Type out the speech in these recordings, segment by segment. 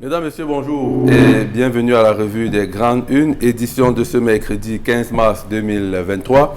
Mesdames, Messieurs, bonjour et bienvenue à la revue des Grandes Unes, édition de ce mercredi 15 mars 2023.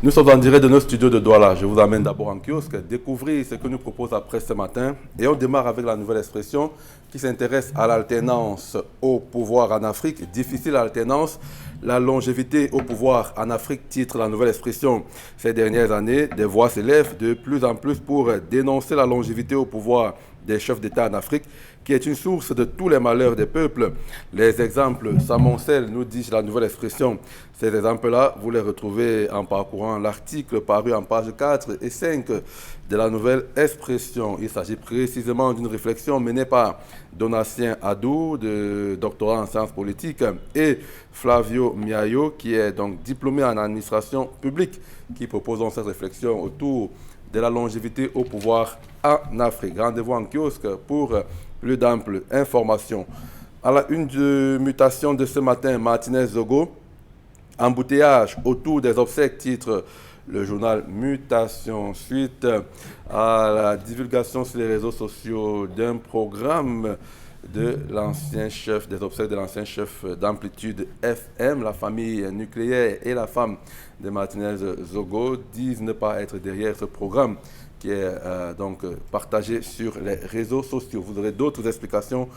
Nous sommes en direct de nos studios de Douala. Je vous amène d'abord en kiosque, découvrir ce que nous propose la presse ce matin. Et on démarre avec la nouvelle expression qui s'intéresse à l'alternance au pouvoir en Afrique. Difficile alternance, la longévité au pouvoir en Afrique, titre la nouvelle expression. Ces dernières années, des voix s'élèvent de plus en plus pour dénoncer la longévité au pouvoir des chefs d'État en Afrique, qui est une source de tous les malheurs des peuples. Les exemples s'amoncellent, nous dit la nouvelle expression. Ces exemples-là, vous les retrouvez en parcourant l'article paru en page 4 et 5 de la nouvelle expression. Il s'agit précisément d'une réflexion menée par Donatien Adou, de doctorat en sciences politiques, et Flavio Miayo, qui est donc diplômé en administration publique, qui propose donc cette réflexion autour de la longévité au pouvoir en Afrique. Rendez-vous en kiosque pour plus d'amples informations. À la une de mutation de ce matin, Martinez Zogo, embouteillage autour des obsèques, titre le journal Mutation, suite à la divulgation sur les réseaux sociaux d'un programme de l'ancien chef des obsèques de l'ancien chef d'Amplitude FM. La famille nucléaire et la femme de Martinez Zogo disent ne pas être derrière ce programme qui est donc partagé sur les réseaux sociaux. Vous aurez d'autres explications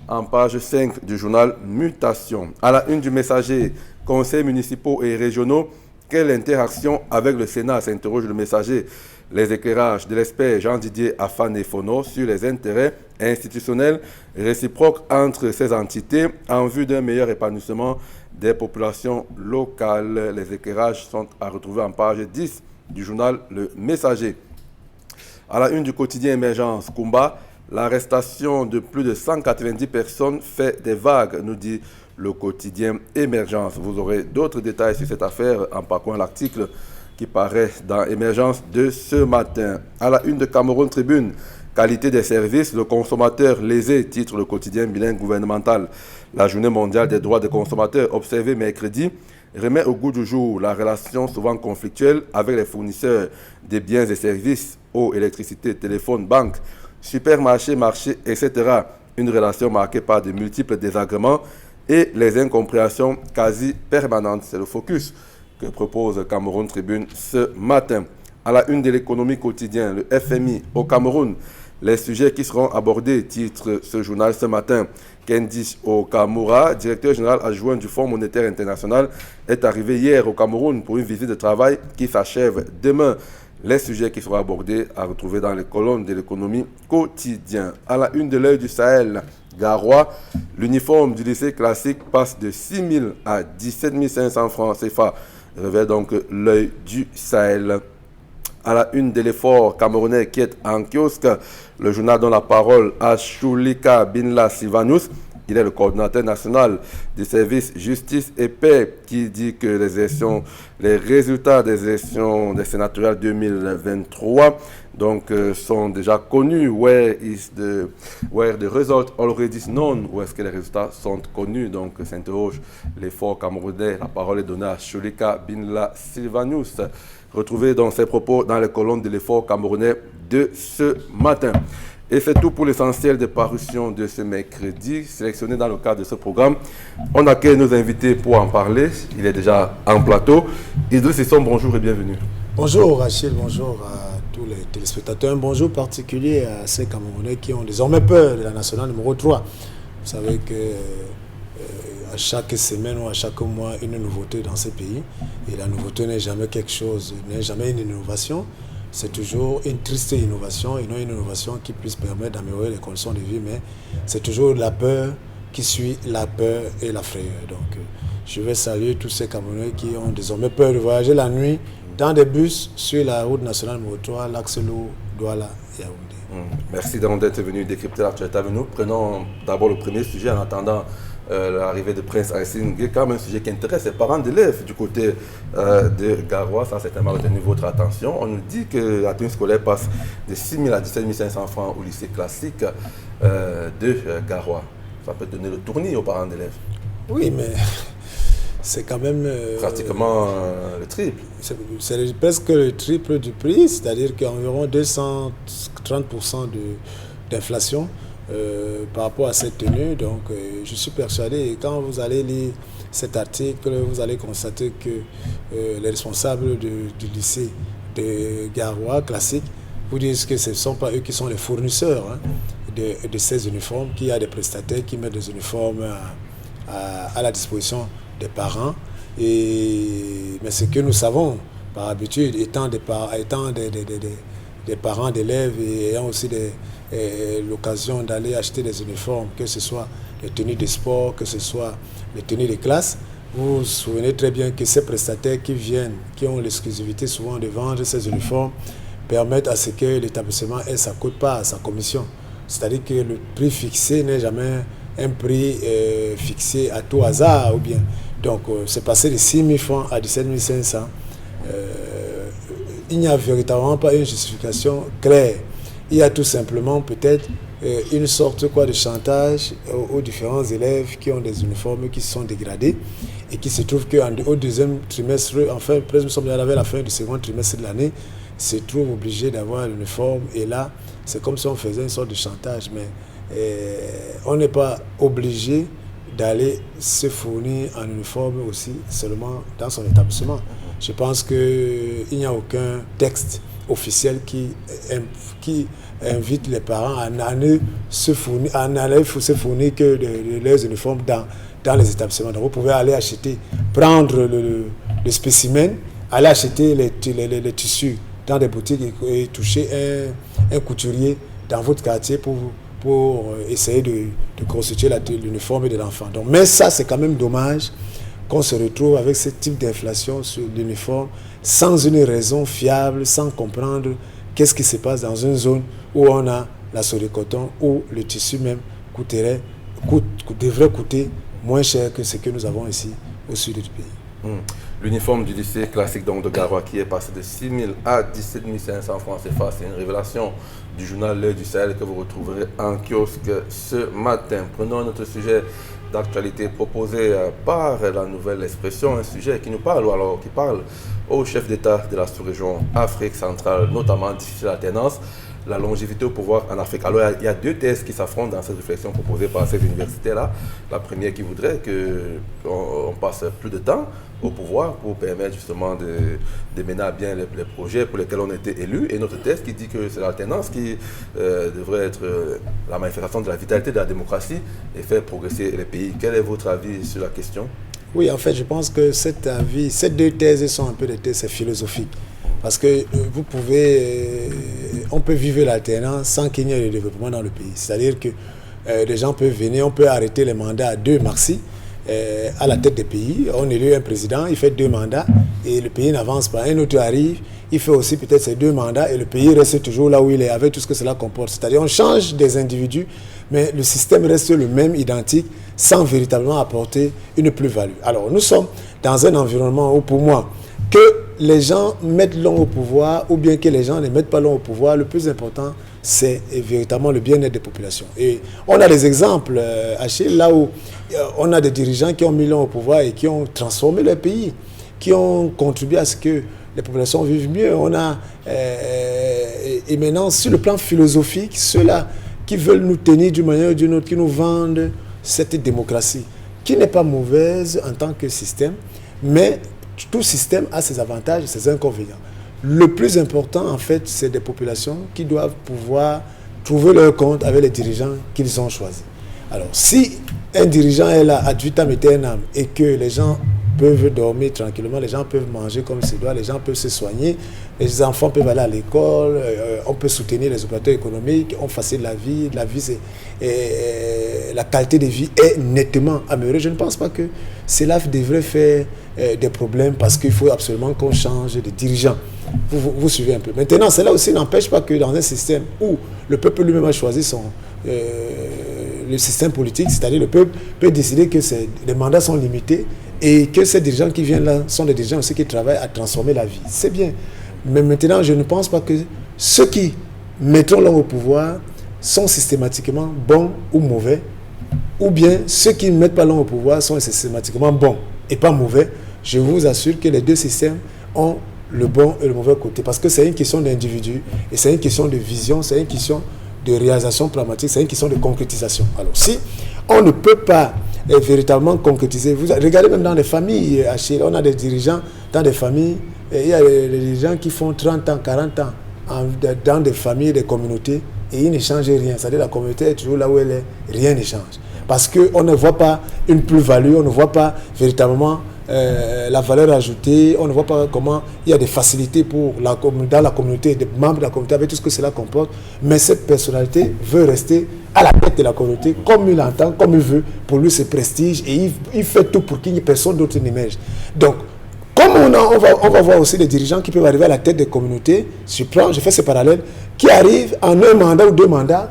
en page 5 du journal Mutation. À la une du Messager, conseils municipaux et régionaux, quelle interaction avec le Sénat, s'interroge le Messager. Les éclairages de l'expert Jean-Didier Afane Fono sur les intérêts institutionnels réciproques entre ces entités en vue d'un meilleur épanouissement des populations locales. Les éclairages sont à retrouver en page 10 du journal Le Messager. À la une du quotidien Émergence, Kumba, l'arrestation de plus de 190 personnes fait des vagues, nous dit le quotidien Émergence. Vous aurez d'autres détails sur cette affaire en parcourant l'article qui paraît dans Émergence de ce matin. À la une de Cameroun Tribune, qualité des services, le consommateur lésé, titre le quotidien bilingue gouvernemental. La journée mondiale des droits des consommateurs observée mercredi remet au goût du jour la relation souvent conflictuelle avec les fournisseurs des biens et services, eau, électricité, téléphone, banque, supermarché, marché, etc. Une relation marquée par de multiples désagréments et les incompréhensions quasi permanentes. C'est le focus que propose Cameroun Tribune ce matin. À la une de l'économie quotidienne, le FMI au Cameroun, les sujets qui seront abordés, titre ce journal ce matin. Kendi Okamura, directeur général adjoint du Fonds monétaire international, est arrivé hier au Cameroun pour une visite de travail qui s'achève demain. Les sujets qui seront abordés à retrouver dans les colonnes de l'économie quotidienne. À la une de l'œil du Sahel, Garoua, l'uniforme du lycée classique passe de 6 000 à 17 500 francs CFA. Révèle donc l'œil du Sahel. À la une de l'effort camerounais qui est en kiosque, le journal donne la parole à Choulika Binla Silvanus. Il est le coordinateur national des services justice et paix qui dit que les résultats des élections des sénatoriales 2023 sont déjà connus. Where the result already known? Où est-ce que les résultats sont connus? Donc s'interroge l'effort camerounais. La parole est donnée à Choulika Binla Silvanus. Retrouvez donc ces propos dans les colonnes de l'effort camerounais de ce matin. Et c'est tout pour l'essentiel des parutions de ce mercredi, sélectionné dans le cadre de ce programme. On accueille nos invités pour en parler. Il est déjà en plateau. Idriss Sisson, bonjour et bienvenue. Bonjour Rachel, bonjour à tous les téléspectateurs. Un bonjour particulier à ces Camerounais qui ont désormais peur de la nationale numéro 3. Vous savez que à chaque semaine ou à chaque mois, une nouveauté dans ces pays. Et la nouveauté n'est jamais quelque chose, n'est jamais une innovation. C'est toujours une triste innovation et non une innovation qui puisse permettre d'améliorer les conditions de vie, mais c'est toujours la peur qui suit la peur et la frayeur. Donc, je vais saluer tous ces Camerounais qui ont désormais peur de voyager la nuit dans des bus sur la route nationale numéro 3, l'axe Lou, Douala, Yaoundé. Merci d'être venu décrypter l'actualité avec nous. Prenons d'abord le premier sujet en attendant l'arrivée de Prince Aïssine, qui est quand même un sujet qui intéresse les parents d'élèves du côté de Garoua. Ça a certainement retenu votre attention. On nous dit que la tenue scolaire passe de 6 000 à 17 500 francs au lycée classique de Garoua. Ça peut donner le tournis aux parents d'élèves. Oui, mais c'est quand même... pratiquement le triple. C'est presque le triple du prix, c'est-à-dire qu'environ 230% d'inflation. par rapport à cette tenue. Donc, je suis persuadé, et quand vous allez lire cet article, vous allez constater que les responsables du lycée de Garoua classique vous disent que ce ne sont pas eux qui sont les fournisseurs de ces uniformes, qu'il y a des prestataires qui mettent des uniformes à la disposition des parents. Mais ce que nous savons par habitude, étant des parents d'élèves et ayant aussi l'occasion d'aller acheter des uniformes, que ce soit les tenues de sport, que ce soit les tenues de classe, vous vous souvenez très bien que ces prestataires qui viennent, qui ont l'exclusivité souvent de vendre ces uniformes, permettent à ce que l'établissement ait sa quote-part, sa commission. C'est-à-dire que le prix fixé n'est jamais un prix fixé à tout hasard. Ou bien. Donc, c'est passé de 6 000 francs à 17 500. Il n'y a véritablement pas une justification claire. Il y a tout simplement peut-être une sorte de chantage aux différents élèves qui ont des uniformes qui sont dégradés et qui se trouvent qu'au deuxième trimestre, enfin, nous sommes à la fin du second trimestre de l'année, se trouvent obligés d'avoir l'uniforme. Et là, c'est comme si on faisait une sorte de chantage. Mais on n'est pas obligé d'aller se fournir en uniforme aussi seulement dans son établissement. Je pense qu'il n'y a aucun texte officiel qui invite les parents à n'aller se fournir que de leurs uniformes dans les établissements. Donc vous pouvez aller prendre le spécimen, aller acheter les tissus dans des boutiques et toucher un couturier dans votre quartier pour essayer de constituer l'uniforme de l'enfant. Donc, mais ça, c'est quand même dommage qu'on se retrouve avec ce type d'inflation sur l'uniforme sans une raison fiable, sans comprendre qu'est-ce qui se passe dans une zone où on a la soie de coton, où le tissu même devrait coûter moins cher que ce que nous avons ici au sud du pays. L'uniforme du lycée classique donc, de Garoua qui est passé de 6 000 à 17 500 francs CFA, c'est une révélation du journal L'Heure du Sahel que vous retrouverez en kiosque ce matin. Prenons notre sujet d'actualité proposé par la Nouvelle Expression, un sujet qui nous parle, ou alors qui parle au chef d'État de la sous-région Afrique centrale, notamment difficile alternance, la longévité au pouvoir en Afrique. Alors, il y a deux thèses qui s'affrontent dans cette réflexion proposée par ces universités-là. La première qui voudrait qu'on passe plus de temps au pouvoir pour permettre justement de mener à bien les projets pour lesquels on a été élus. Et notre thèse qui dit que c'est l'alternance qui devrait être la manifestation de la vitalité de la démocratie et faire progresser les pays. Quel est votre avis sur la question? Oui, en fait, je pense que ces deux thèses sont un peu des thèses philosophiques. Parce que on peut vivre l'alternance sans qu'il y ait de développement dans le pays. C'est-à-dire que les gens peuvent venir, on peut arrêter les mandats à 2 Marxi à la tête des pays. On élit un président, il fait 2 mandats et le pays n'avance pas. Un autre arrive, il fait aussi peut-être ses 2 mandats et le pays reste toujours là où il est avec tout ce que cela comporte. C'est-à-dire on change des individus, mais le système reste le même, identique, sans véritablement apporter une plus-value. Alors nous sommes dans un environnement où pour moi, que les gens mettent l'homme au pouvoir ou bien que les gens ne mettent pas l'homme au pouvoir, le plus important, c'est véritablement le bien-être des populations. Et on a des exemples, Achille, là où on a des dirigeants qui ont mis l'homme au pouvoir et qui ont transformé le pays, qui ont contribué à ce que les populations vivent mieux. On a, et maintenant, sur le plan philosophique, ceux-là qui veulent nous tenir d'une manière ou d'une autre, qui nous vendent cette démocratie, qui n'est pas mauvaise en tant que système, mais tout système a ses avantages et ses inconvénients. Le plus important, en fait, c'est des populations qui doivent pouvoir trouver leur compte avec les dirigeants qu'ils ont choisis. Alors, si un dirigeant est là, ad vitam aeternam, et que les gens peuvent dormir tranquillement, les gens peuvent manger comme il se doit, les gens peuvent se soigner, les enfants peuvent aller à l'école, on peut soutenir les opérateurs économiques, on facilite la vie la qualité de vie est nettement améliorée. Je ne pense pas que cela devrait faire des problèmes parce qu'il faut absolument qu'on change de dirigeant. Vous suivez un peu. Maintenant, cela aussi n'empêche pas que dans un système où le peuple lui-même a choisi le système politique, c'est-à-dire le peuple peut décider que les mandats sont limités et que ces dirigeants qui viennent là sont des dirigeants aussi qui travaillent à transformer la vie. C'est bien. Mais maintenant, je ne pense pas que ceux qui mettront l'homme au pouvoir sont systématiquement bons ou mauvais, ou bien ceux qui ne mettent pas l'homme au pouvoir sont systématiquement bons et pas mauvais. Je vous assure que les deux systèmes ont le bon et le mauvais côté, parce que c'est une question d'individu, et c'est une question de vision, c'est une question de réalisation pragmatique, c'est une question de concrétisation. Alors si on ne peut pas véritablement concrétiser, vous regardez même dans les familles, on a des dirigeants dans des familles, il y a des dirigeants qui font 30 ans, 40 ans dans des familles, des communautés, et ils ne changent rien. C'est-à-dire la communauté est toujours là où elle est, rien ne change. Parce qu'on ne voit pas une plus-value, on ne voit pas véritablement la valeur ajoutée, on ne voit pas comment il y a des facilités dans la communauté, des membres de la communauté, avec tout ce que cela comporte, mais cette personnalité veut rester à la tête de la communauté, comme il entend, comme il veut, pour lui c'est prestige, et il fait tout pour qu'il n'y ait personne d'autre n'émerge. Donc, comme on va voir aussi des dirigeants qui peuvent arriver à la tête des communautés, je fais ce parallèle, qui arrivent en un mandat ou 2 mandats,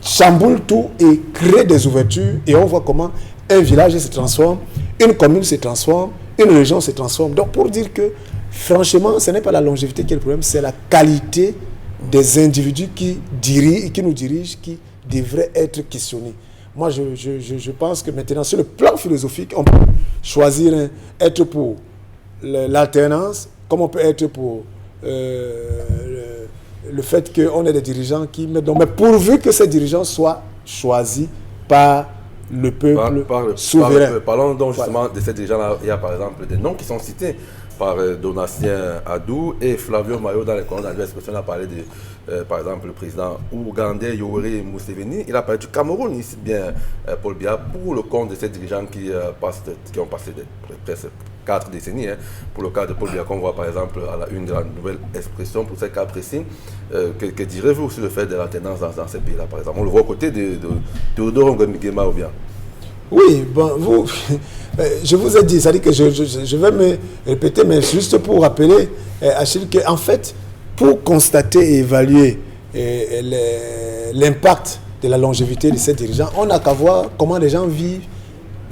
chamboulent tout et créent des ouvertures, et on voit comment un village se transforme, une commune se transforme, une région se transforme. Donc pour dire que, franchement, ce n'est pas la longévité qui est le problème, c'est la qualité des individus qui nous dirigent, qui devrait être questionné. Moi, je pense que maintenant, sur le plan philosophique, on peut choisir être pour l'alternance, comme on peut être pour le fait qu'on ait des dirigeants qui mettent... Mais pourvu que ces dirigeants soient choisis par le peuple souverain. Parlons donc justement de ces dirigeants-là. Il y a par exemple des noms qui sont cités par Donatien Adou et Flavio Mayo dans les colonnes de l'expression. On a parlé de, par exemple, le président ougandais Yoweri Museveni. Il a parlé du Cameroun, ici bien Paul Biya, pour le compte de ces dirigeants qui ont passé presque 4 décennies. Pour le cas de Paul Biya, qu'on voit par exemple à la une de la nouvelle expression, pour ces cas précis, que direz-vous sur le fait de la tendance dans ces pays-là, par exemple? On le voit aux côtés de Théodore Ngomigema ou bien? Oui, bon, je vous ai dit, c'est-à-dire que je vais me répéter, mais juste pour rappeler, Achille, qu'en fait, pour constater et évaluer l'impact de la longévité de ces dirigeants, on n'a qu'à voir comment les gens vivent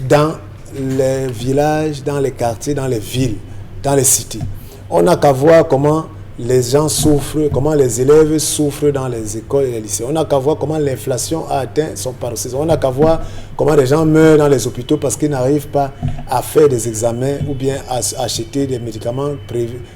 dans les villages, dans les quartiers, dans les villes, dans les cités. On n'a qu'à voir comment les gens souffrent, comment les élèves souffrent dans les écoles et les lycées. On n'a qu'à voir comment l'inflation a atteint son paroxysme. On n'a qu'à voir comment les gens meurent dans les hôpitaux parce qu'ils n'arrivent pas à faire des examens ou bien à acheter des médicaments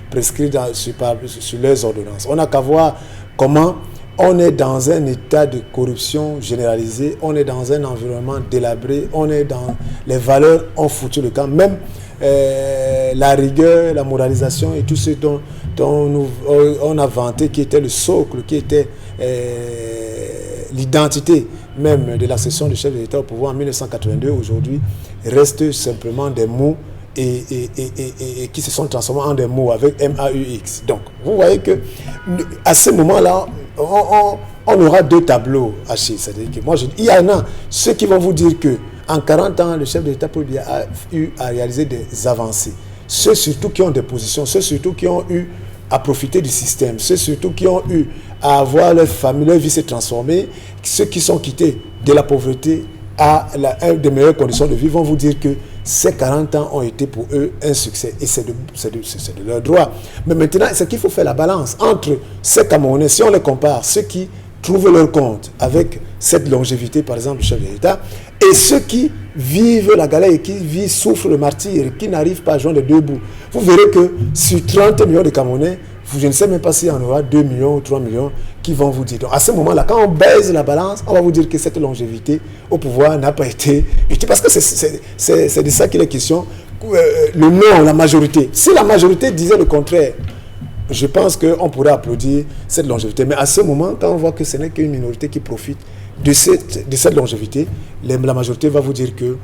prescrits sur leurs ordonnances. On n'a qu'à voir comment on est dans un état de corruption généralisée, on est dans un environnement délabré, on est dans les valeurs ont foutu le camp. Même la rigueur, la moralisation et tout ce dont on a vanté, qui était le socle, qui était l'identité même de l'accession du chef de l'État au pouvoir en 1982, aujourd'hui, reste simplement des mots et qui se sont transformés en des mots avec MAUX. Donc, vous voyez que à ce moment-là, on aura 2 tableaux hachés. C'est-à-dire que moi, il y en a ceux qui vont vous dire que en 40 ans, le chef de l'État a eu à réaliser des avancées. Ceux surtout qui ont des positions, ceux surtout qui ont eu à profiter du système, ceux surtout qui ont eu à avoir leur famille, leur vie se transformer, ceux qui sont quittés de la pauvreté à une des meilleures conditions de vie vont vous dire que ces 40 ans ont été pour eux un succès et c'est de leur droit. Mais maintenant, c'est qu'il faut faire la balance entre ces Camerounais, si on les compare, ceux qui trouvent leur compte avec cette longévité, par exemple, du chef de l'État, et ceux qui vivent la galère et qui souffrent le martyre, qui n'arrivent pas à joindre les 2 bouts. Vous verrez que sur 30 millions de Camerounais, je ne sais même pas s'il y en aura 2 millions ou 3 millions qui vont vous dire. Donc à ce moment-là, quand on baise la balance, on va vous dire que cette longévité au pouvoir n'a pas été utile. Parce que c'est de ça qu'il est question. Le non, la majorité. Si la majorité disait le contraire, je pense qu'on pourrait applaudir cette longévité. Mais à ce moment, quand on voit que ce n'est qu'une minorité qui profite de cette longévité, la majorité va vous dire que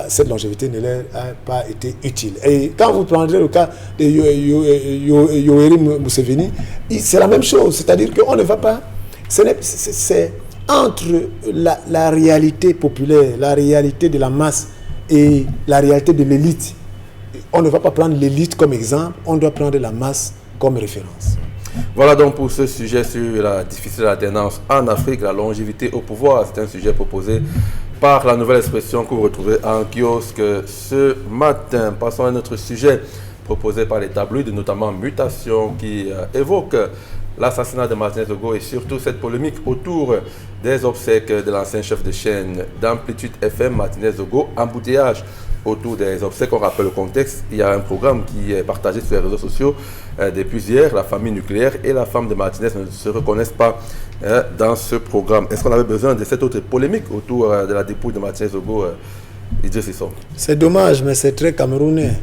cette longévité ne leur a pas été utile. Et quand vous prendrez le cas de Yoweri Museveni, c'est la même chose. C'est-à-dire qu'on ne va pas... C'est entre la réalité populaire, la réalité de la masse et la réalité de l'élite. On ne va pas prendre l'élite comme exemple, on doit prendre la masse comme référence. Voilà donc pour ce sujet sur la difficile alternance en Afrique, la longévité au pouvoir. C'est un sujet proposé par la nouvelle expression que vous retrouvez en kiosque ce matin. Passons à un autre sujet proposé par les tabloïds, notamment Mutation, qui évoque l'assassinat de Martinez Ogo et surtout cette polémique autour des obsèques de l'ancien chef de chaîne d'Amplitude FM, Martinez Ogo, embouteillage autour des obsèques. On rappelle le contexte. Il y a un programme qui est partagé sur les réseaux sociaux depuis hier. La famille nucléaire et la femme de Martinez ne se reconnaissent pas dans ce programme. Est-ce qu'on avait besoin de cette autre polémique autour de la dépouille de Martinez-Zogo, Idriss Issom? C'est dommage, mais c'est très camerounais.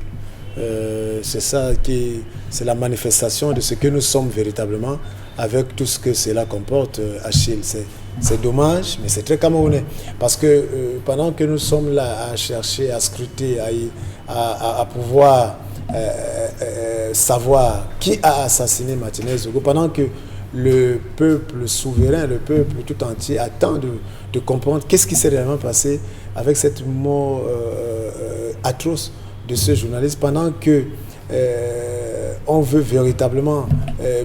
C'est ça qui, c'est la manifestation de ce que nous sommes véritablement, avec tout ce que cela comporte, Achille. C'est dommage, mais c'est très camerounais. Parce que pendant que nous sommes là à chercher, à scruter, à pouvoir savoir qui a assassiné Martinez-Zogo, pendant que le peuple souverain, le peuple tout entier attend de comprendre qu'est-ce qui s'est réellement passé avec cette mort atroce de ce journaliste, pendant que on veut véritablement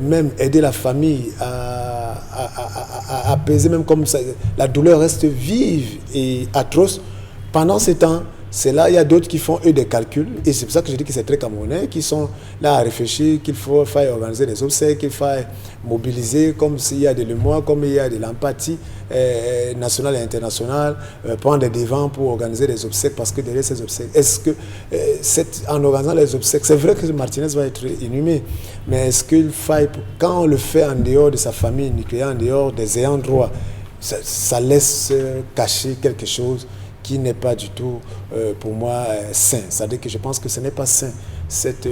même aider la famille à apaiser, même comme ça, la douleur reste vive et atroce. Pendant ce temps, c'est là, il y a d'autres qui font eux des calculs, et c'est pour ça que je dis que c'est très camerounais, qui sont là à réfléchir qu'il faille organiser des obsèques, qu'il faille mobiliser, comme s'il y a de l'humour, comme il y a de l'empathie nationale et internationale, prendre des devants pour organiser des obsèques, parce que derrière ces obsèques, est-ce que en organisant les obsèques, c'est vrai que Martinez va être inhumé, mais est-ce qu'il faille, quand on le fait en dehors de sa famille nucléaire, en dehors des ayants droit, ça laisse cacher quelque chose qui n'est pas du tout, pour moi, sain. C'est-à-dire que je pense que ce n'est pas sain, cette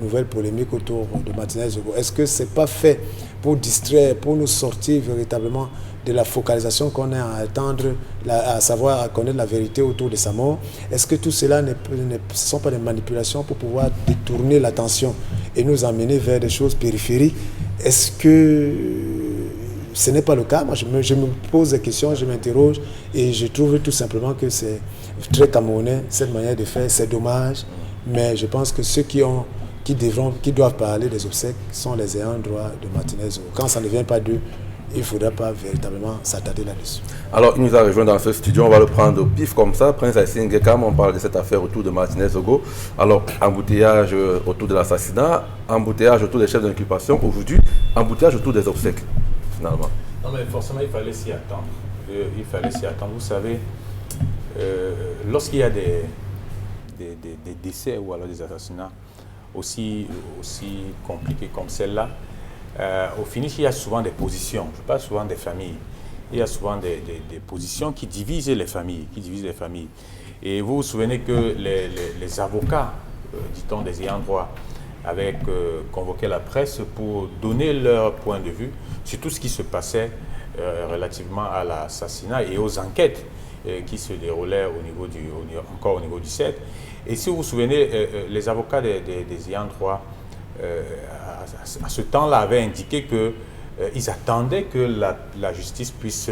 nouvelle polémique autour de Martinez-Zogo. Est-ce que ce n'est pas fait pour distraire, pour nous sortir véritablement de la focalisation qu'on a à attendre, à savoir à connaître la vérité autour de sa mort? Est-ce que tout cela ne sont pas des manipulations pour pouvoir détourner l'attention et nous emmener vers des choses périphériques? Est-ce que ce n'est pas le cas? Moi, je me pose des questions, je m'interroge, et je trouve tout simplement que c'est très camerounais, cette manière de faire. C'est dommage, mais je pense que ceux qui doivent parler des obsèques sont les ayants droit de Martinez-Zogo. Quand ça ne vient pas d'eux, il ne faudra pas véritablement s'attarder là-dessus. Alors, il nous a rejoint dans ce studio, on va le prendre au pif comme ça. Prince Haïssé Ngekam, on parle de cette affaire autour de Martinez-Zogo. Alors, embouteillage autour de l'assassinat, embouteillage autour des chefs d'inculpation. Aujourd'hui, embouteillage autour des obsèques, finalement. Non, mais forcément, il fallait s'y attendre. Vous savez, lorsqu'il y a des décès ou alors des assassinats aussi compliqués comme celle-là, au finish, il y a souvent des positions. Je parle souvent des familles. Il y a souvent des positions qui divisent les familles. Et vous vous souvenez que les avocats, dit-on, des ayants droit, avaient convoqué la presse pour donner leur point de vue sur tout ce qui se passait relativement à l'assassinat et aux enquêtes qui se déroulaient encore au niveau du 7. Et si vous vous souvenez, les avocats des ayants droit, à ce temps-là, avaient indiqué qu'ils attendaient que la justice puisse,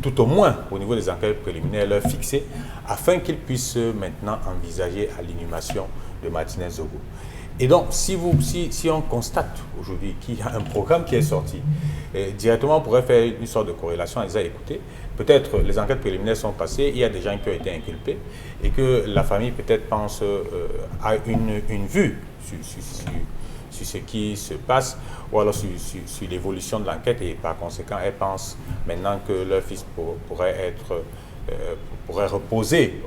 tout au moins au niveau des enquêtes préliminaires, leur fixer, afin qu'ils puissent maintenant envisager à l'inhumation de Martinez-Zogo. Et donc, si on constate aujourd'hui qu'il y a un programme qui est sorti, directement on pourrait faire une sorte de corrélation en disant, écoutez, peut-être les enquêtes préliminaires sont passées, il y a des gens qui ont été inculpés, et que la famille peut-être pense à une vue sur ce qui se passe, ou alors sur l'évolution de l'enquête, et par conséquent, elle pense maintenant que leur fils pourrait reposer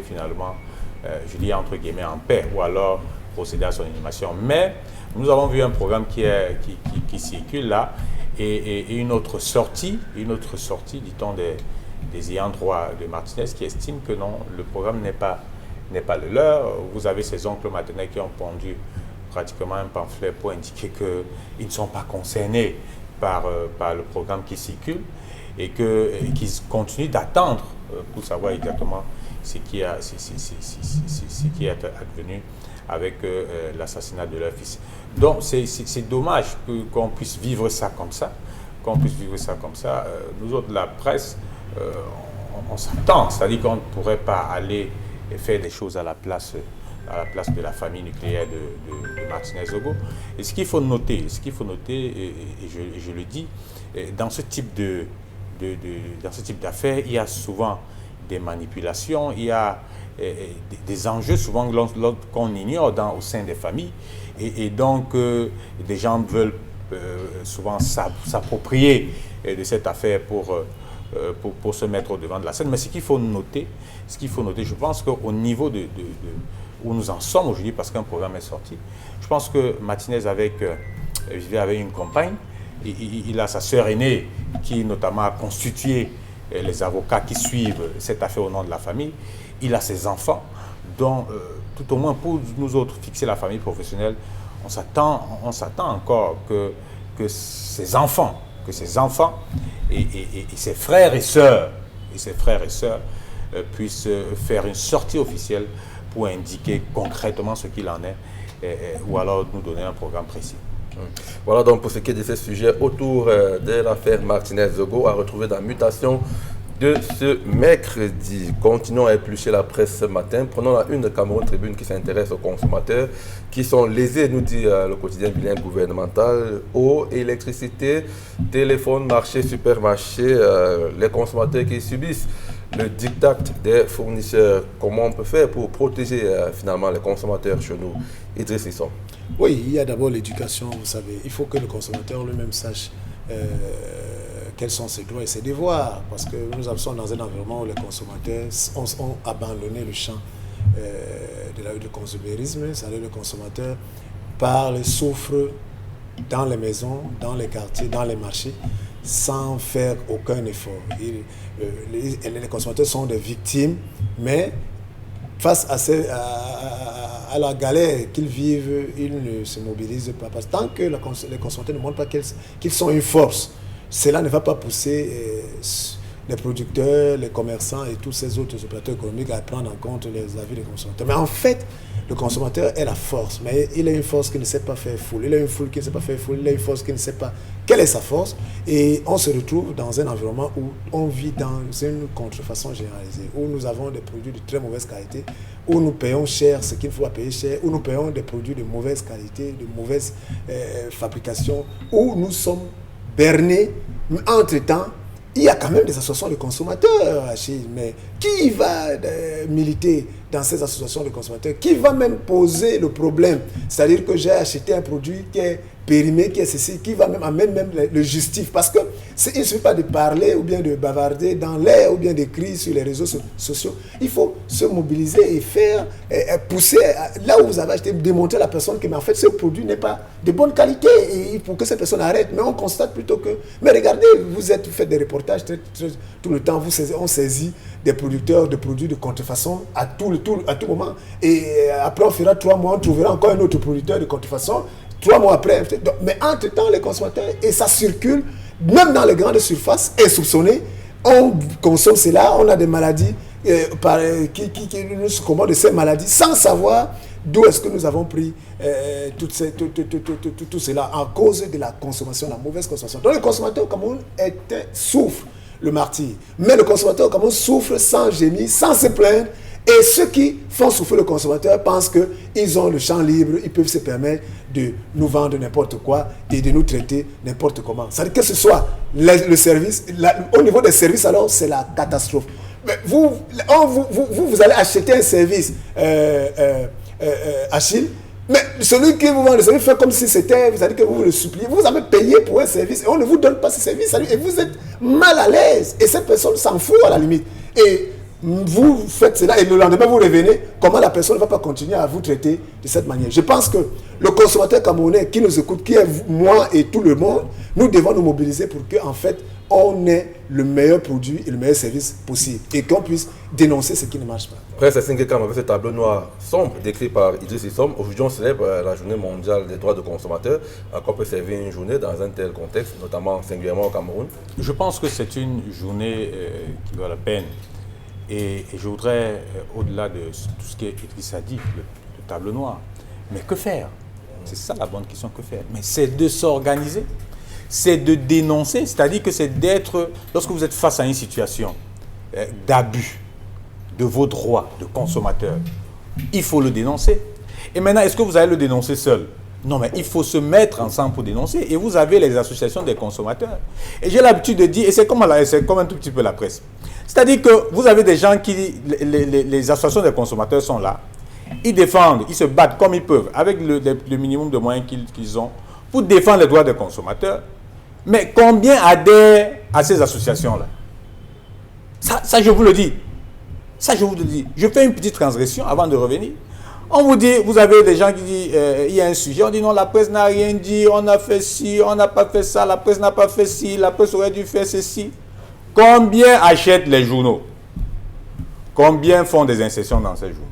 finalement, je dis entre guillemets, en paix, ou alors procéder à son inhumation. Mais nous avons vu un programme qui circule là, et une autre sortie, dit-on, des ayants droit de Martinez, qui estiment que non, le programme n'est pas le leur. Vous avez ces oncles maternels qui ont pondu pratiquement un pamphlet pour indiquer qu'ils ne sont pas concernés par le programme qui circule, et qu'ils continuent d'attendre pour savoir exactement ce qui est advenu avec l'assassinat de leur fils. Donc c'est dommage qu'on puisse vivre ça comme ça, Nous autres, la presse, on s'attend, c'est-à-dire qu'on ne pourrait pas aller faire des choses à la place de la famille nucléaire de Martinez-Zogo. Et ce qu'il faut noter, et je le dis, dans ce type d'affaires, il y a souvent des manipulations, il y a des enjeux souvent qu'on ignore au sein des familles, et donc des gens veulent souvent s'approprier de cette affaire pour se mettre au devant de la scène. Mais ce qu'il faut noter, je pense qu'au niveau où nous en sommes aujourd'hui, parce qu'un programme est sorti, je pense que Martinez vivait avec une compagne. Il a sa sœur aînée qui notamment a constitué les avocats qui suivent cette affaire au nom de la famille. Il a ses enfants, dont, tout au moins pour nous autres, fixer la famille professionnelle, on s'attend encore que ses enfants et ses frères et sœurs, puissent faire une sortie officielle pour indiquer concrètement ce qu'il en est, ou alors nous donner un programme précis. Voilà donc pour ce qui est de ce sujet autour de l'affaire Martinez-Zogo à retrouver dans Mutation de ce mercredi. Continuons à éplucher la presse ce matin. Prenons la une de Cameroun Tribune qui s'intéresse aux consommateurs qui sont lésés, nous dit le quotidien bilingue gouvernemental. Eau, électricité, téléphone, marché, supermarché, les consommateurs qui subissent le diktat des fournisseurs. Comment on peut faire pour protéger finalement les consommateurs chez nous? Idriss Issom. Oui, il y a d'abord l'éducation, vous savez. Il faut que le consommateur lui-même sache quels sont ses droits et ses devoirs. Parce que nous sommes dans un environnement où les consommateurs ont abandonné le champ du consumérisme. C'est-à-dire le consommateur parle, souffre dans les maisons, dans les quartiers, dans les marchés, sans faire aucun effort. Les consommateurs sont des victimes, mais face à la galère qu'ils vivent, ils ne se mobilisent pas. Parce que tant que les consommateurs ne montrent pas qu'ils sont une force, cela ne va pas pousser les producteurs, les commerçants et tous ces autres opérateurs économiques à prendre en compte les avis des consommateurs. Mais en fait, le consommateur est la force, mais il a une force qui ne sait pas faire foule. Il a une foule qui ne sait pas faire foule. Il a une force qui ne sait pas quelle est sa force. Et on se retrouve dans un environnement où on vit dans une contrefaçon généralisée, où nous avons des produits de très mauvaise qualité, où nous payons cher ce qu'il faut payer cher, où nous payons des produits de mauvaise qualité, de mauvaise fabrication, où nous sommes bernés. Entre-temps, il y a quand même des associations de consommateurs, Achille, mais qui va militer dans ces associations de consommateurs? Qui va même poser le problème? C'est-à-dire que j'ai acheté un produit qui est périmé, qui est ceci, qui va amène même le justif. Parce que il ne suffit pas de parler ou bien de bavarder dans l'air ou bien d'écrire sur les réseaux sociaux. Il faut se mobiliser et faire, pousser là où vous avez acheté, démontrer à la personne que mais en fait ce produit n'est pas de bonne qualité et pour que cette personne arrête. Mais on constate plutôt que, mais regardez, vous faites des reportages tout le temps, on saisit des producteurs de produits de contrefaçon à tout moment. Et après on fera 3 mois, on trouvera encore un autre producteur de contrefaçon. 3 mois après, mais entre-temps, les consommateurs, et ça circule, même dans les grandes surfaces, insoupçonnées, on consomme cela, on a des maladies qui nous commandent de ces maladies, sans savoir d'où est-ce que nous avons pris tout cela, en cause de la consommation, la mauvaise consommation. Donc le consommateur au Cameroun souffre le martyre, mais le consommateur au Cameroun souffre sans gémir, sans se plaindre. Et ceux qui font souffrir le consommateur pensent qu'ils ont le champ libre, ils peuvent se permettre de nous vendre n'importe quoi et de nous traiter n'importe comment. C'est-à-dire que ce soit le service, au niveau des services, alors c'est la catastrophe. Mais vous allez acheter un service, Achille, mais celui qui vous vend le service fait comme si c'était, vous allez que vous le suppliez, vous avez payé pour un service et on ne vous donne pas ce service, et vous êtes mal à l'aise et cette personne s'en fout à la limite. Et vous faites cela et le lendemain vous revenez, comment la personne ne va pas continuer à vous traiter de cette manière? Je pense que le consommateur camerounais qui nous écoute, qui est moi et tout le monde, nous devons nous mobiliser pour qu'en fait on ait le meilleur produit et le meilleur service possible et qu'on puisse dénoncer ce qui ne marche pas. Après, c'est Singekam avec ce tableau noir sombre décrit par Idriss Issom. Aujourd'hui, on célèbre la journée mondiale des droits de consommateurs. À quoi peut servir une journée dans un tel contexte, notamment singulièrement au Cameroun? Je pense que c'est une journée qui vaut la peine. Et je voudrais, au-delà de tout ce qu'Idriss a dit, le tableau noir, mais que faire? C'est ça la bonne question, que faire? Mais c'est de s'organiser, c'est de dénoncer, c'est-à-dire que c'est d'être, lorsque vous êtes face à une situation d'abus de vos droits de consommateur, il faut le dénoncer. Et maintenant, est-ce que vous allez le dénoncer seul? Non, mais il faut se mettre ensemble pour dénoncer. Et vous avez les associations des consommateurs. Et j'ai l'habitude de dire, et c'est comme un tout petit peu la presse, c'est-à-dire que vous avez des gens qui, les associations des consommateurs sont là, ils défendent, ils se battent comme ils peuvent, avec le minimum de moyens qu'ils ont, pour défendre les droits des consommateurs. Mais combien adhèrent à ces associations-là? Ça, je vous le dis. Ça, je vous le dis. Je fais une petite transgression avant de revenir. On vous dit, vous avez des gens qui disent, il y a un sujet, on dit non, la presse n'a rien dit, on a fait ci, on n'a pas fait ça, la presse n'a pas fait ci, la presse aurait dû faire ceci. Combien achètent les journaux? Combien font des insertions dans ces journaux?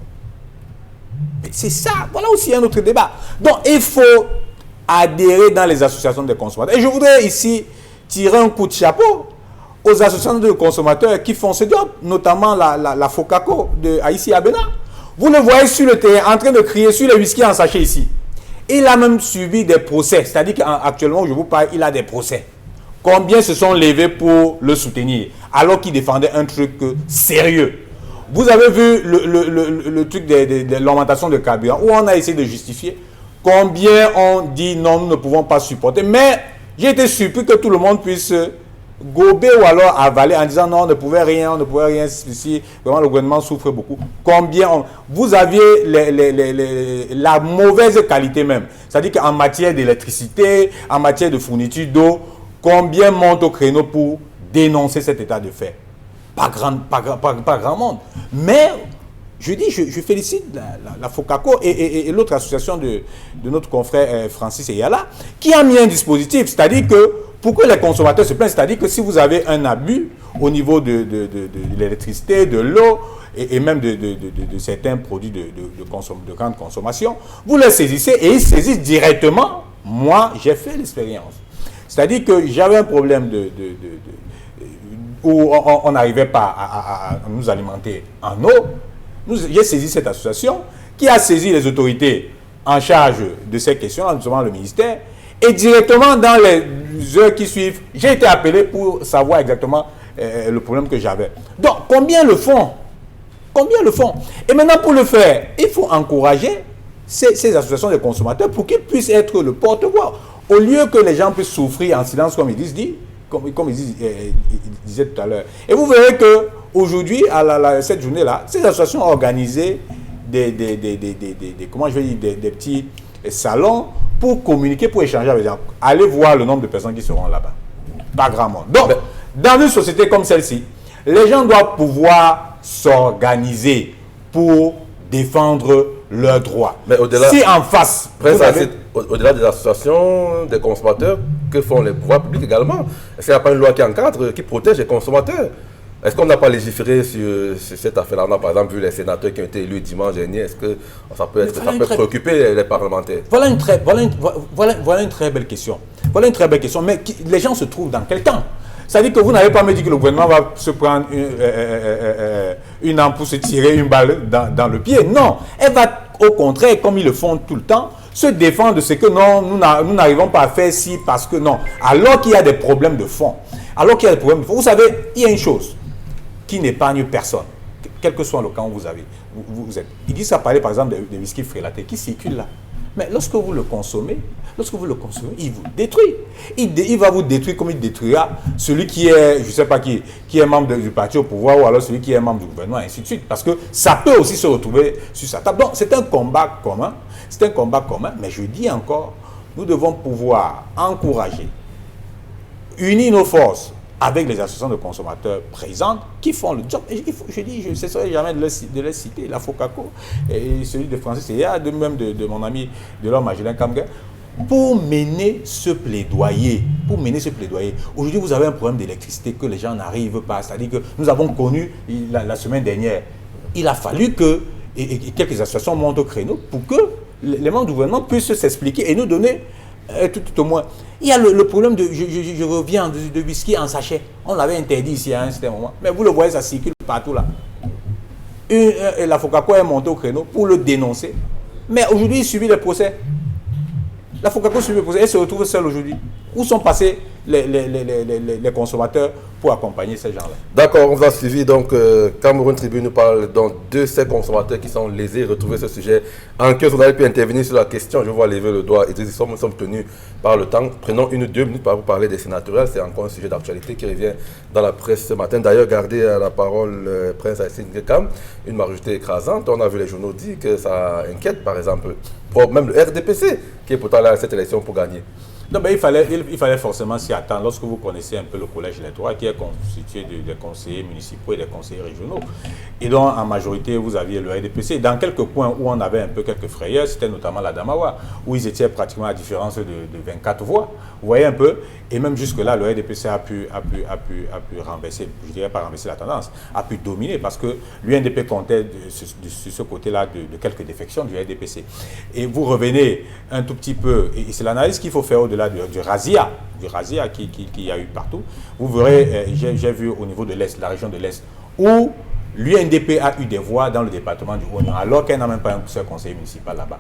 C'est ça, voilà aussi un autre débat. Donc, il faut adhérer dans les associations de consommateurs. Et je voudrais ici tirer un coup de chapeau aux associations de consommateurs qui font ce job, notamment la FOCACO de Haïti à Bénin. Vous le voyez sur le terrain en train de crier sur les whisky en sachet ici. Il a même subi des procès, c'est-à-dire qu'actuellement, je vous parle, il a des procès. Combien se sont levés pour le soutenir alors qu'il défendait un truc sérieux? Vous avez vu le truc de l'augmentation de carburant où on a essayé de justifier. Combien on dit non, nous ne pouvons pas supporter. Mais j'ai été surpris que tout le monde puisse gober ou alors avaler en disant non, on ne pouvait rien ici. Vraiment, le gouvernement souffre beaucoup. Combien vous aviez la mauvaise qualité même. C'est-à-dire qu'en matière d'électricité, en matière de fourniture d'eau, combien monte au créneau pour dénoncer cet état de fait? Pas grand monde. Mais je dis, je félicite la FOCACO et l'autre association de notre confrère Francis Eyala qui a mis un dispositif, c'est-à-dire que pour que les consommateurs se plaignent, c'est-à-dire que si vous avez un abus au niveau de l'électricité, de l'eau et même de certains produits de grande consommation, vous les saisissez et ils saisissent directement. Moi, j'ai fait l'expérience. C'est-à-dire que j'avais un problème où on n'arrivait pas à nous alimenter en eau. J'ai saisi cette association qui a saisi les autorités en charge de ces questions, notamment le ministère, et directement dans les heures qui suivent, j'ai été appelé pour savoir exactement le problème que j'avais. Donc, combien le font? Combien le font? Et maintenant, pour le faire, il faut encourager ces associations de consommateurs pour qu'ils puissent être le porte-voix. Au lieu que les gens puissent souffrir en silence, comme ils disaient tout à l'heure. Et vous verrez qu'aujourd'hui, à cette journée-là, ces associations ont organisé des petits salons pour communiquer, pour échanger avec les gens. Allez voir le nombre de personnes qui seront là-bas. Pas grand monde. Donc, dans une société comme celle-ci, les gens doivent pouvoir s'organiser pour défendre leurs droits. Mais au-delà, si en face, au-delà des associations des consommateurs, que font les pouvoirs publics également? Est-ce qu'il n'y a pas une loi qui encadre, qui protège les consommateurs? Est-ce qu'on n'a pas légiféré sur cette affaire-là? On a par exemple vu les sénateurs qui ont été élus dimanche dernier. Est-ce que ça peut préoccuper les parlementaires? Voilà une très belle question. Voilà une très belle question. Mais les gens se trouvent dans quel temps? C'est-à-dire que vous n'avez pas me dit que le gouvernement va se prendre une ampoule pour se tirer une balle dans le pied. Non. Elle va au contraire, comme ils le font tout le temps, se défendre de ce que non, nous n'arrivons pas à faire ci parce que non. Alors qu'il y a des problèmes de fond. Vous savez, il y a une chose qui n'épargne personne, quel que soit le camp où vous êtes. Il dit ça parlait par exemple des whisky frélatés qui circulent là. Mais lorsque vous le consommez, il vous détruit. Il va vous détruire comme il détruira celui qui est, je ne sais pas qui est membre du parti au pouvoir ou alors celui qui est membre du gouvernement, et ainsi de suite. Parce que ça peut aussi se retrouver sur sa table. Donc c'est un combat commun. Mais je dis encore, nous devons pouvoir encourager, unir nos forces avec les associations de consommateurs présentes qui font le job. Et je ne cesserai jamais de les citer, la FOCACO et celui de Francis Eyala, même de mon ami de l'homme Magellan Kamga, pour mener ce plaidoyer. Aujourd'hui, vous avez un problème d'électricité que les gens n'arrivent pas. C'est-à-dire que nous avons connu la semaine dernière. Il a fallu que quelques associations montent au créneau pour que les membres du gouvernement puissent s'expliquer et nous donner tout au moins. Il y a le problème je reviens de whisky en sachet. On l'avait interdit ici à un certain moment. Mais vous le voyez, ça circule partout là. La FOCACO est montée au créneau pour le dénoncer. Mais aujourd'hui, il subit les procès. La FOCACO subit les procès. Elle se retrouve seule aujourd'hui. Où sont passés les consommateurs pour accompagner ces gens-là? D'accord, on vous a suivi. Donc, Cameroun Tribune nous parle donc de ces consommateurs qui sont lésés. Retrouver ce sujet en cœur. On avait pu intervenir sur la question. Je vois lever le doigt. Et nous sommes tenus par le temps. Prenons 1 ou 2 minutes pour vous parler des sénatoriales. C'est encore un sujet d'actualité qui revient dans la presse ce matin. D'ailleurs, gardez à la parole Prince Haïtien Ngekam, une majorité écrasante. On a vu les journaux dire que ça inquiète, par exemple, même le RDPC, qui est pourtant là à cette élection pour gagner. Non, mais il fallait forcément s'y attendre. Lorsque vous connaissez un peu le collège électoral qui est constitué des conseillers municipaux et des conseillers régionaux, et donc en majorité vous aviez le RDPC. Dans quelques points où on avait un peu quelques frayeurs, c'était notamment la Damawa, où ils étaient pratiquement à différence de 24 voix. Vous voyez un peu, et même jusque-là, le RDPC a pu renverser, je dirais pas renverser la tendance, a pu dominer parce que l'UNDP comptait sur ce côté-là de quelques défections du RDPC. Et vous revenez un tout petit peu, et c'est l'analyse qu'il faut faire au-delà du razzia qu'il y a eu partout. Vous verrez, j'ai vu au niveau de l'Est, la région de l'Est, où l'UNDP a eu des voix dans le département du Haut-Nord, alors qu'elle n'a même pas un seul conseiller municipal là-bas.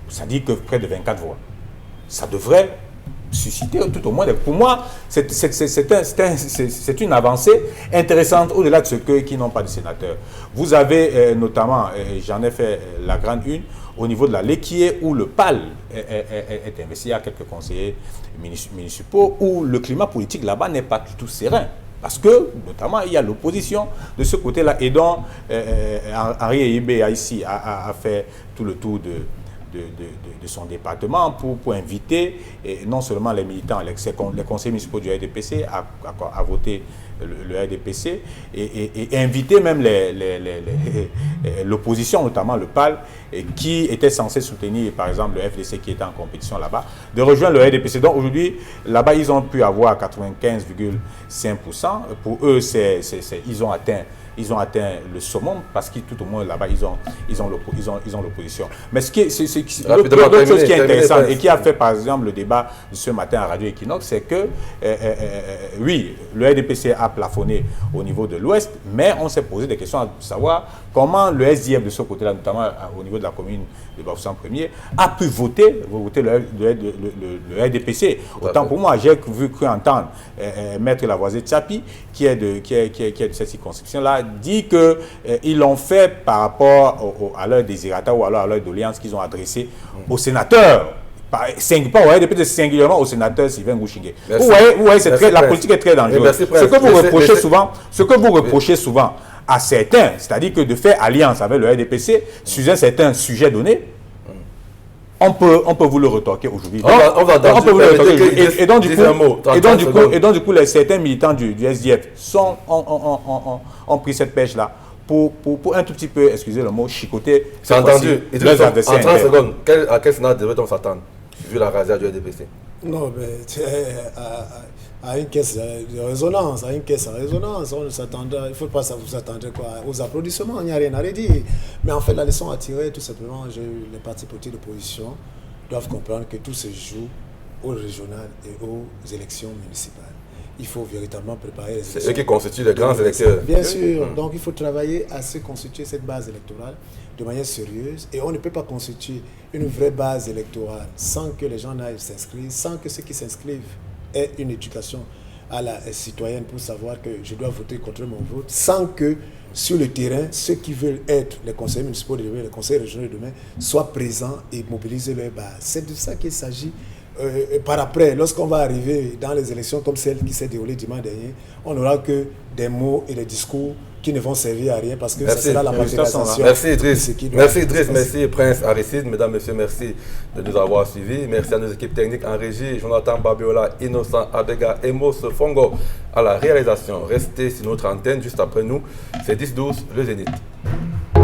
Ça dit que près de 24 voix. Ça devrait susciter tout au moins, pour moi, c'est une avancée intéressante au-delà de ceux qui n'ont pas de sénateur. Vous avez notamment, j'en ai fait la grande une, au niveau de la Léquier, où le PAL est investi à quelques conseillers municipaux, où le climat politique là-bas n'est pas du tout serein. Parce que, notamment, il y a l'opposition de ce côté-là. Et donc, Henri Eyibé ici a fait tout le tour de son département pour inviter non seulement les militants, les conseillers municipaux du RDPC à voter le RDPC et inviter même l'opposition, notamment le PAL, qui était censé soutenir par exemple le FDC qui était en compétition là-bas, de rejoindre le RDPC. Donc aujourd'hui, là-bas, ils ont pu avoir 95,5%. Pour eux, ils ont atteint le summum parce que tout au moins là-bas, ils ont l'opposition. Mais l'autre chose qui est intéressante et qui a fait par exemple le débat de ce matin à Radio Equinox, c'est que oui, le RDPC a plafonné au niveau de l'Ouest, mais on s'est posé des questions à savoir comment le SDF de ce côté-là, notamment au niveau de la commune de Bafoussam 1er, a pu voter le RDPC. Autant pour moi, j'ai cru entendre Maître Lavoisier Tchapi, qui est de cette circonscription-là, dit qu'ils l'ont fait par rapport à leur désirata ou alors à leur doléance qu'ils ont adressée aux sénateurs. Pas au RDP, singulièrement au sénateur Sylvain Gouchingué. Vous voyez, la politique est très dangereuse. Ce que vous reprochez souvent à certains, c'est-à-dire que de faire alliance avec le RDPC sur un certain sujet donné, on peut vous le retorquer aujourd'hui. Et donc du coup, certains militants du SDF ont pris cette pêche-là pour un tout petit peu, excusez le mot, chicoter. C'est entendu. En 30 secondes, à quel scénario devrait-on s'attendre, vu la razzia du RDPC? Non, mais à une caisse de résonance, on s'attendait, il ne faut pas vous attendre aux applaudissements, il n'y a rien à redire. Mais en fait, la leçon à tirer, tout simplement, les partis politiques d'opposition doivent comprendre que tout se joue au régional et aux élections municipales. Il faut véritablement préparer les élections. C'est eux qui constituent les grands électeurs. Bien sûr. Donc il faut travailler à se constituer cette base électorale de manière sérieuse. Et on ne peut pas constituer une vraie base électorale sans que les gens aillent s'inscrire, sans que ceux qui s'inscrivent aient une éducation à la citoyenne pour savoir que je dois voter contre mon vote, sans que sur le terrain, ceux qui veulent être les conseillers municipaux de demain, les conseillers régionaux de demain, soient présents et mobiliser leur base. C'est de ça qu'il s'agit. Par après, lorsqu'on va arriver dans les élections comme celle qui s'est déroulée dimanche dernier, on n'aura que des mots et des discours qui ne vont servir à rien parce que ça sera la matérialisation. Merci Idriss. Merci Prince Aristide. Mesdames, Messieurs, merci de nous avoir suivis. Merci à nos équipes techniques en régie, Jonathan Babiola, Innocent Abega, Emos Fongo à la réalisation. Restez sur notre antenne juste après nous. C'est 10-12, le Zénith.